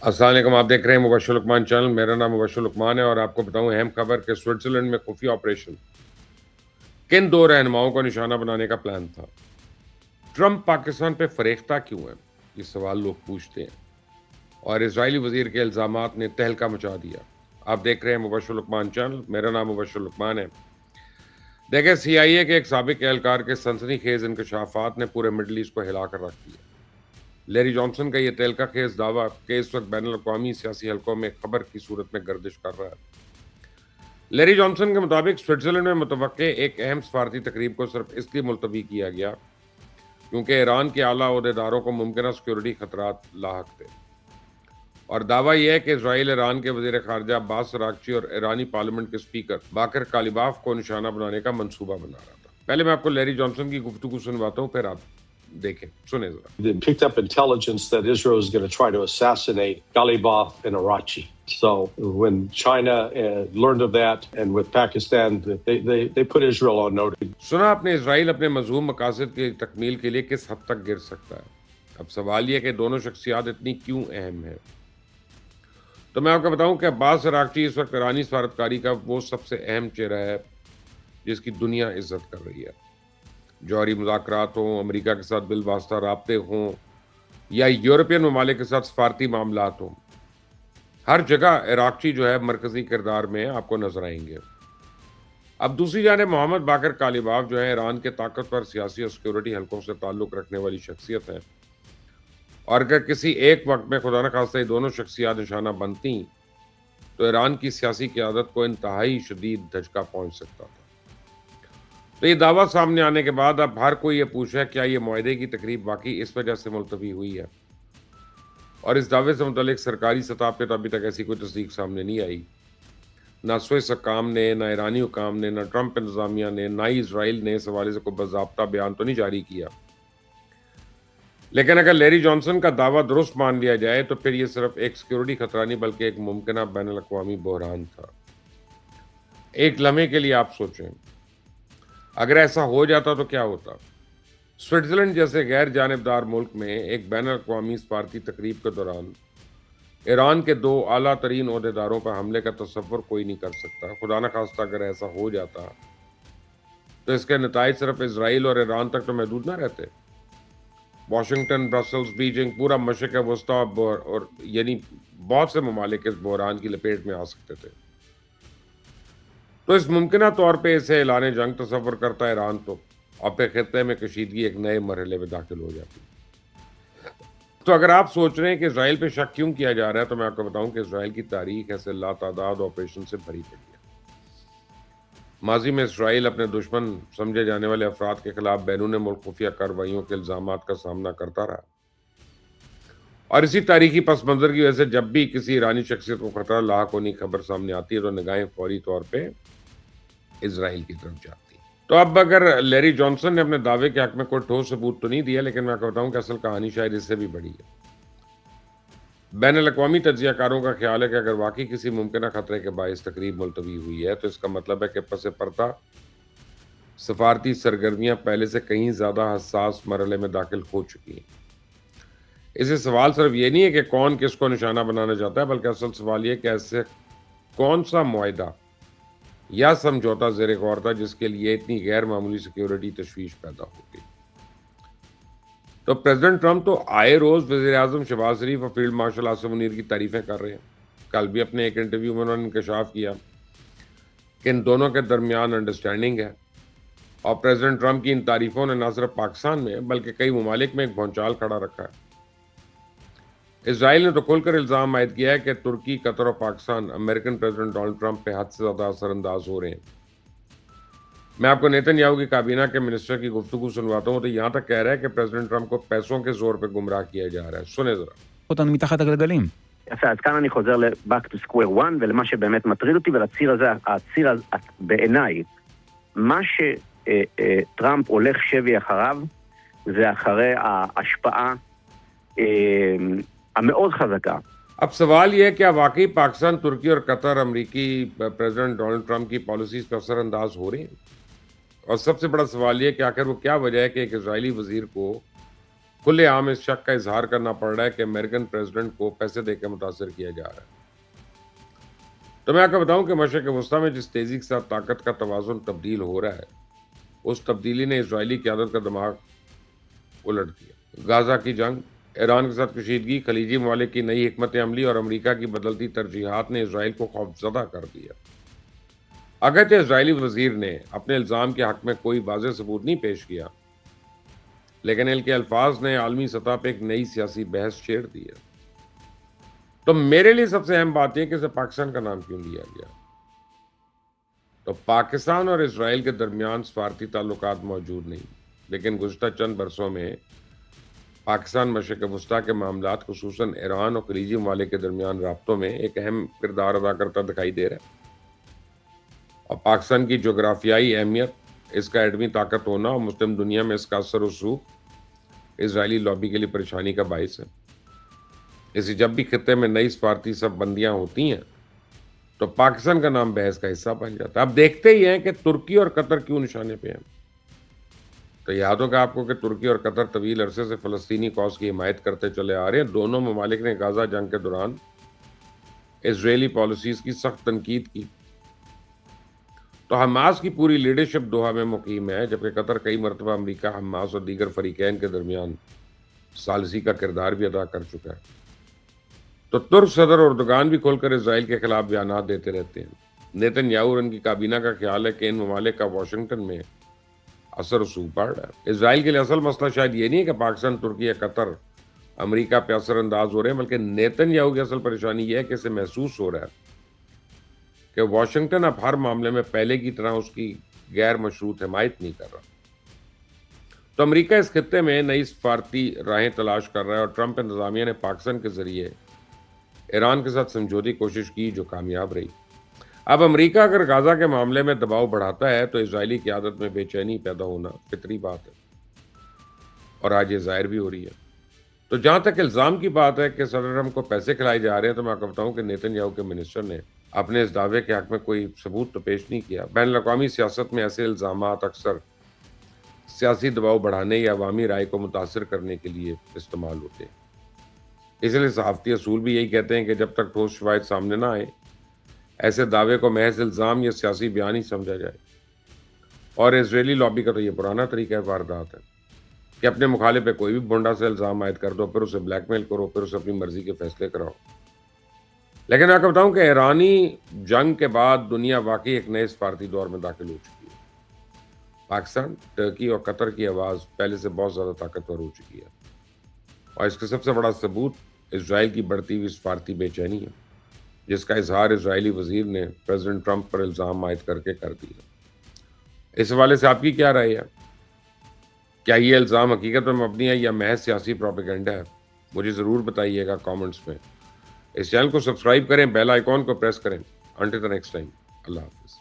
السلام علیکم، آپ دیکھ رہے ہیں مبشر لقمان چینل. میرا نام مبشر لقمان ہے اور آپ کو بتاؤں اہم خبر کہ سوئٹزرلینڈ میں خفیہ آپریشن کن دو رہنماؤں کو نشانہ بنانے کا پلان تھا. ٹرمپ پاکستان پہ فریختہ کیوں ہے، یہ سوال لوگ پوچھتے ہیں، اور اسرائیلی وزیر کے الزامات نے تہلکہ مچا دیا. آپ دیکھ رہے ہیں مبشر لقمان چینل. میرا نام مبشر لقمان ہے. دیکھیں، سی آئی اے کے ایک سابق اہلکار کے سنسنی خیز انکشافات نے پورے مڈل ایسٹ کو ہلا کر رکھ دیا. لیری جانسن کا یہ تہلکہ خیز دعویٰ کہ اس وقت بین الاقوامی سیاسی حلقوں میں خبر کی صورت میں گردش کر رہا ہے. لیری جانسن کے مطابق سوئٹزرلینڈ میں متوقع ایک اہم سفارتی تقریب کو صرف اس لیے ملتوی کیا گیا کیونکہ ایران کے اعلیٰ عہدیداروں کو ممکنہ سیکیورٹی خطرات لاحق تھے، اور دعویٰ یہ ہے کہ اسرائیل ایران کے وزیر خارجہ عباس اراغچی اور ایرانی پارلیمنٹ کے اسپیکر باقر کالیباف کو نشانہ بنانے کا منصوبہ بنا رہا تھا. پہلے میں آپ کو لیری جانسن کی گفتگو سنواتا ہوں، پھر آپ دیکھیں، سنیں ذرا. They picked up intelligence that Israel is going to try to assassinate Ghalibaf and Arachi. So when China learned of that, and with Pakistan, they put Israel on notice. سنا آپ نے، اسرائیل اپنے مذموم مقاصد کی تکمیل کے لیے کس حد تک گر سکتا ہے. اب سوال یہ کہ دونوں شخصیات اتنی کیوں اہم ہیں. تو میں آپ کو بتاؤں کہ عباس اراغچی اس وقت ایرانی سفارتکاری کا وہ سب سے اہم چہرہ ہے جس کی دنیا عزت کر رہی ہے. جوہری مذاکرات ہوں، امریکہ کے ساتھ بالواسطہ رابطے ہوں، یا یورپین ممالک کے ساتھ سفارتی معاملات ہوں، ہر جگہ اراغچی جو ہے مرکزی کردار میں آپ کو نظر آئیں گے. اب دوسری جانب محمد باقر کالیباف جو ہے ایران کے طاقتور سیاسی اور سیکیورٹی حلقوں سے تعلق رکھنے والی شخصیت ہے، اور اگر کسی ایک وقت میں خدا نخواستہ یہ دونوں شخصیات نشانہ بنتی تو ایران کی سیاسی قیادت کو انتہائی شدید دھچکا پہنچ سکتا تھا. تو یہ دعویٰ سامنے آنے کے بعد اب ہر کوئی یہ پوچھ رہا ہے کیا یہ معاہدے کی تقریب واقعی اس وجہ سے ملتوی ہوئی ہے، اور اس دعوے سے متعلق سرکاری سطح پہ تو ابھی تک ایسی کوئی تصدیق سامنے نہیں آئی. نہ سوئس حکام نے، نہ ایرانی حکام نے، نہ ٹرمپ انتظامیہ نے، نہ ہی اسرائیل نے اس حوالے سے کوئی باضابطہ بیان تو نہیں جاری کیا. لیکن اگر لیری جانسن کا دعویٰ درست مان لیا جائے تو پھر یہ صرف ایک سیکیورٹی خطرہ نہیں بلکہ ایک ممکنہ بین الاقوامی بحران تھا. ایک لمحے کے لیے آپ سوچیں، اگر ایسا ہو جاتا تو کیا ہوتا. سوئٹزرلینڈ جیسے غیر جانبدار ملک میں ایک بین الاقوامی سفارتی تقریب کے دوران ایران کے دو اعلیٰ ترین عہدیداروں پر حملے کا تصور کوئی نہیں کر سکتا. خدا نخواستہ اگر ایسا ہو جاتا تو اس کے نتائج صرف اسرائیل اور ایران تک تو محدود نہ رہتے. واشنگٹن، برسلز، بیجنگ، پورا مشرق وسطیٰ اور یعنی بہت سے ممالک اس بحران کی لپیٹ میں آ سکتے تھے. تو اس ممکنہ طور پہ اسے اعلان جنگ تصور کرتا ایران تو اور پھر خطے میں کشیدگی ایک نئے مرحلے میں داخل ہو جاتی. تو اگر آپ سوچ رہے ہیں کہ اسرائیل پہ شک کیوں کیا جا رہا ہے تو میں آپ کو بتاؤں کہ اسرائیل کی تاریخ ایسے لاتعداد آپریشن سے بھری پڑی ہے. ماضی میں اسرائیل اپنے دشمن سمجھے جانے والے افراد کے خلاف بیرون ملک خفیہ کارروائیوں کے الزامات کا سامنا کرتا رہا، اور اسی تاریخی پس منظر کی وجہ سے جب بھی کسی ایرانی شخصیت کو خطرہ لاحق ہونے کی خبر سامنے آتی ہے تو نگاہیں فوری طور پہ اسرائیل کی طرف جاتی. تو اب اگر لیری جانسن نے اپنے دعوے کے حق میں کوئی ٹھوس ثبوت تو نہیں دیا، لیکن میں آپ کو بتاؤں کہ اصل کہانی شاید اس سے بھی بڑی ہے. بین الاقوامی تجزیہ کاروں کا خیال ہے کہ اگر واقعی کسی ممکنہ خطرے کے باعث تقریب ملتوی ہوئی ہے تو اس کا مطلب ہے کہ پس پردہ سفارتی سرگرمیاں پہلے سے کہیں زیادہ حساس مرحلے میں داخل ہو چکی ہیں. اسے سوال صرف یہ نہیں ہے کہ کون کس کو نشانہ بنانا چاہتا ہے، بلکہ اصل سوال یہ کہ ایسے کون سا معاہدہ یا سمجھوتا زیر غور تھا جس کے لیے اتنی غیر معمولی سیکیورٹی تشویش پیدا ہو گئی. تو پریزیڈنٹ ٹرمپ تو آئے روز وزیر اعظم شہباز شریف اور فیلڈ مارشل عاصم منیر کی تعریفیں کر رہے ہیں. کل بھی اپنے ایک انٹرویو میں انہوں نے انکشاف کیا کہ ان دونوں کے درمیان انڈرسٹینڈنگ ہے، اور پریزیڈنٹ ٹرمپ کی ان تعریفوں نے نہ صرف پاکستان میں بلکہ کئی ممالک میں ایک بھونچال کھڑا رکھا ہے. اسرائیل نے تو کھل کر الزام عائد کیا ہے کہ ترکی، قطر اور Pakistan American president Donald Trump پہ حد سے زیادہ اثر انداز ہو رہے ہیں. میں آپ کو نیتن یاہو کی کابینہ کے منسٹر کی گفتگو سنواتا ہوں تو یہاں تک کہہ رہا ہے کہ پریزیڈنٹ ٹرمپ کو پیسوں کے زور پہ گمراہ کیا جا رہا ہے. سنیں ذرا. אותנו מתחת הגלגלים. יפה, אז כאן אני חוזר ל-back to square one, ולמה שבאמת מטריד אותי, ולציר הזה, הציר בעיניי, מה שטראמפ הולך שבי אחריו, זה אחרי ההשפעה המאוד חזקה. اب سوال یہ ہے کہ واقعی پاکستان، ترکی اور قطر امریکی پریزیڈنٹ ڈونلڈ ٹرمپ کی پالیسیز پر اثر انداز ہو رہے ہیں؟ اور سب سے بڑا سوال یہ ہے کہ آخر وہ کیا وجہ ہے کہ ایک اسرائیلی وزیر کو کھلے عام اس شک کا اظہار کرنا پڑ رہا ہے کہ امریکن پریزیڈنٹ کو پیسے دے کے متاثر کیا جا رہا ہے۔ تو میں آپ کو بتاؤں کہ مشرق وسطیٰ میں جس تیزی کے ساتھ طاقت کا توازن تبدیل ہو رہا ہے، اس تبدیلی نے اسرائیلی قیادت کا دماغ الٹ دیا۔ غازہ کی جنگ، ایران کے ساتھ کشیدگی، خلیجی ممالک کی نئی حکمت عملی اور امریکہ کی بدلتی ترجیحات نے اسرائیل کو خوفزدہ کر دیا۔ اگرچہ اسرائیلی وزیر نے اپنے الزام کے حق میں کوئی واضح ثبوت نہیں پیش کیا، لیکن ان کے الفاظ نے عالمی سطح پہ ایک نئی سیاسی بحث چھیڑ دی ہے۔ تو میرے لیے سب سے اہم بات یہ کہ اسے پاکستان کا نام کیوں لیا گیا۔ تو پاکستان اور اسرائیل کے درمیان سفارتی تعلقات موجود نہیں، لیکن گزشتہ چند برسوں میں پاکستان مشرق وسطیٰ کے معاملات خصوصاً ایران اور خلیجی ممالک کے درمیان رابطوں میں ایک اہم کردار ادا کرتا دکھائی دے رہا ہے۔ اور پاکستان کی جغرافیائی اہمیت، اس کا ایٹمی طاقت ہونا اور مسلم دنیا میں اس کا اثر و رسوخ اسرائیلی لابی کے لیے پریشانی کا باعث ہے۔ اسی جب بھی خطے میں نئی سفارتی سب بندیاں ہوتی ہیں تو پاکستان کا نام بحث کا حصہ بن جاتا ہے۔ اب دیکھتے ہی ہیں کہ ترکی اور قطر کیوں نشانے پہ ہیں۔ تو یاد ہوگا آپ کو کہ ترکی اور قطر طویل عرصے سے فلسطینی کاز کی حمایت کرتے چلے آ رہے ہیں۔ دونوں ممالک نے غزہ جنگ کے دوران اسرائیلی پالیسیز کی سخت تنقید کی۔ تو حماس کی پوری لیڈرشپ دوحہ میں مقیم ہے، جبکہ قطر کئی مرتبہ امریکہ، حماس اور دیگر فریقین کے درمیان ثالثی کا کردار بھی ادا کر چکا ہے۔ تو ترک صدر اردوغان بھی کھل کر اسرائیل کے خلاف بیانات دیتے رہتے ہیں۔ نیتن یاہو اور ان کی کابینہ کا خیال ہے کہ ان ممالک کا واشنگٹن میں اثر رسوخ پڑ رہا ہے۔ اسرائیل کے لیے اصل مسئلہ شاید یہ نہیں ہے کہ پاکستان، ترکی یا قطر امریکہ پہ اثر انداز ہو رہے ہیں، بلکہ نیتن یاہو کی اصل پریشانی یہ ہے کہ اسے محسوس ہو رہا ہے کہ واشنگٹن اب ہر معاملے میں پہلے کی طرح اس کی غیر مشروط حمایت نہیں کر رہا۔ تو امریکہ اس خطے میں نئی سفارتی راہیں تلاش کر رہا ہے، اور ٹرمپ انتظامیہ نے پاکستان کے ذریعے ایران کے ساتھ سمجھوتی کوشش کی جو کامیاب رہی۔ اب امریکہ اگر غزہ کے معاملے میں دباؤ بڑھاتا ہے تو اسرائیلی قیادت میں بے چینی پیدا ہونا فطری بات ہے، اور آج یہ ظاہر بھی ہو رہی ہے۔ تو جہاں تک الزام کی بات ہے کہ صدر ٹرمپ کو پیسے کھلائے جا رہے ہیں، تو میں آپ کو بتاؤں کہ نیتن یاہو کے منسٹر نے اپنے اس دعوے کے حق میں کوئی ثبوت تو پیش نہیں کیا۔ بین الاقوامی سیاست میں ایسے الزامات اکثر سیاسی دباؤ بڑھانے یا عوامی رائے کو متاثر کرنے کے لیے استعمال ہوتے ہیں۔ اس لیے صحافتی اصول بھی یہی کہتے ہیں کہ جب تک ٹھوس شواہد سامنے نہ آئے، ایسے دعوے کو محض الزام یا سیاسی بیان ہی سمجھا جائے۔ اور اسرائیلی لابی کا تو یہ پرانا طریقہ واردات ہے کہ اپنے مخالف پہ کوئی بھی بھونڈا سے الزام عائد کر دو، پھر اسے بلیک میل کرو، پھر اسے اپنی مرضی کے فیصلے کراؤ۔ لیکن میں آپ کو بتاؤں کہ ایرانی جنگ کے بعد دنیا واقعی ایک نئے سفارتی دور میں داخل ہو چکی ہے۔ پاکستان، ترکی اور قطر کی آواز پہلے سے بہت زیادہ طاقتور ہو چکی ہے، اور اس کا سب سے بڑا ثبوت اسرائیل کی بڑھتی ہوئی سفارتی بے چینی ہے، جس کا اظہار اسرائیلی وزیر نے پریزیڈنٹ ٹرمپ پر الزام عائد کر کے کر دیا۔ اس حوالے سے آپ کی کیا رائے ہے؟ کیا یہ الزام حقیقت میں مبنی ہے یا محض سیاسی پروپیگنڈا ہے؟ مجھے ضرور بتائیے گا کامنٹس میں۔ اس چینل کو سبسکرائب کریں، بیل آئیکن کو پریس کریں۔ انٹل دی نیکسٹ ٹائم، اللہ حافظ۔